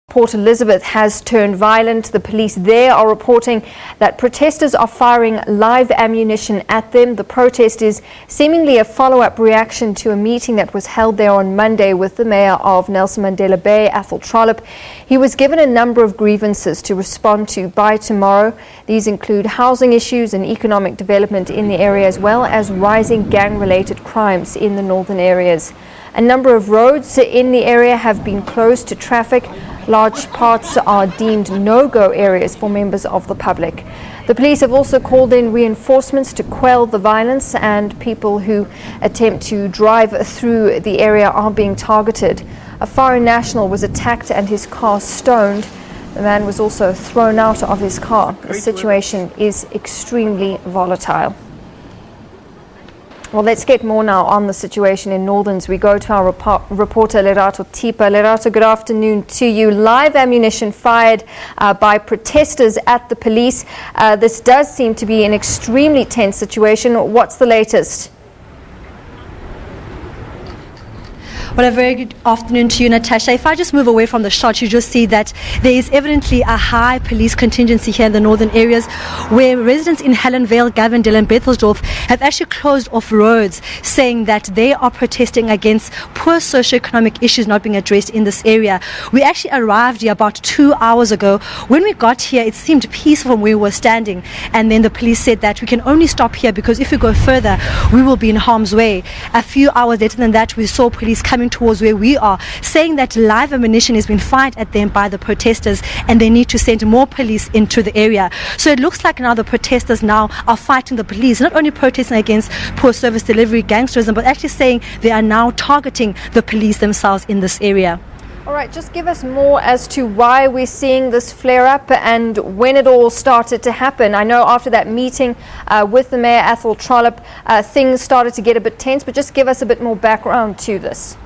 Port Elizabeth has turned violent. The police there are reporting that protesters are firing live ammunition at them. The protest is seemingly a follow-up reaction to a meeting that was held there on Monday with the mayor of Nelson Mandela Bay, Athol Trollip. He was given a number of grievances to respond to by tomorrow. These include housing issues and economic development in the area, as well as rising gang-related crimes in the northern areas. A number of roads in the area have been closed to traffic. Large parts are deemed no-go areas for members of the public. The police have also called in reinforcements to quell the violence, and people who attempt to drive through the area are being targeted. A foreign national was attacked and his car stoned. The man was also thrown out of his car. The situation is extremely volatile. Well, let's get more now on the situation in Northerns. We go to our reporter Athol Trollip. Athol, good afternoon to you. Live ammunition fired by protesters at the police. This does seem to be an extremely tense situation. What's the latest? Well, a very good afternoon to you, Natasha. If I just move away from the shot, you just see that there is evidently a high police contingency here in the northern areas, where residents in Hellenvale, Gavendale and Bethelsdorf have actually closed off roads, saying that they are protesting against poor socioeconomic issues not being addressed in this area. We actually arrived here about 2 hours ago. When we got here, it seemed peaceful from where we were standing, and then the police said that we can only stop here because if we go further, we will be in harm's way. A few hours later than that, we saw police coming towards where we are, saying that live ammunition has been fired at them by the protesters and they need to send more police into the area. So it looks like now the protesters now are fighting the police, not only protesting against poor service delivery, gangsterism, but actually saying they are now targeting the police themselves in this area. All right, just give us more as to why we're seeing this flare-up and when it all started to happen. I know after that meeting with the mayor, Athol Trollip, things started to get a bit tense, but just give us a bit more background to this.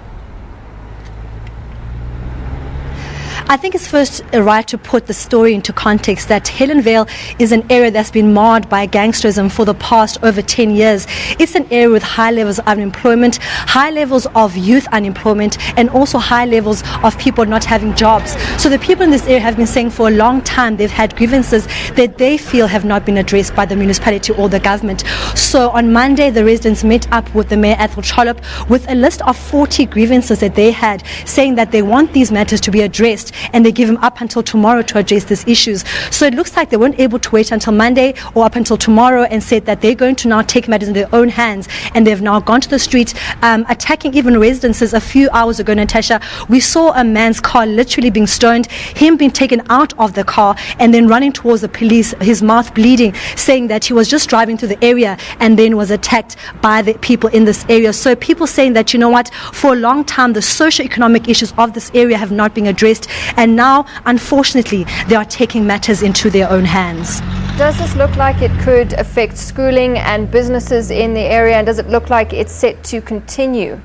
I think it's first right to put the story into context that Hellenvale is an area that's been marred by gangsterism for the past over 10 years. It's an area with high levels of unemployment, high levels of youth unemployment, and also high levels of people not having jobs. So the people in this area have been saying for a long time they've had grievances that they feel have not been addressed by the municipality or the government. So on Monday, the residents met up with the mayor, Athol Trollip, with a list of 40 grievances that they had, saying that they want these matters to be addressed, and they give them up until tomorrow to address these issues. So it looks like they weren't able to wait until Monday or up until tomorrow, and said that they're going to now take matters in their own hands, and they've now gone to the street, attacking even residences. A few hours ago, Natasha, we saw a man's car literally being stoned, him being taken out of the car and then running towards the police, his mouth bleeding, saying that he was just driving through the area and then was attacked by the people in this area. So people saying that, you know what, for a long time the socio-economic issues of this area have not been addressed, and now, unfortunately, they are taking matters into their own hands. Does this look like it could affect schooling and businesses in the area, and does it look like it's set to continue?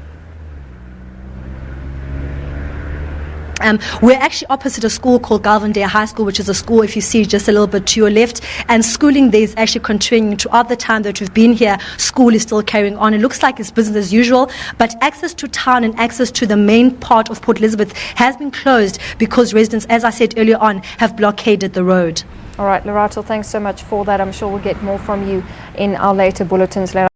We're actually opposite a school called Gavendale High School, which is a school, if you see, just a little bit to your left. And schooling there is actually continuing. Throughout the time that we've been here, school is still carrying on. It looks like it's business as usual, but access to town and access to the main part of Port Elizabeth has been closed because residents, as I said earlier on, have blockaded the road. All right, Athol, thanks so much for that. I'm sure we'll get more from you in our later bulletins later.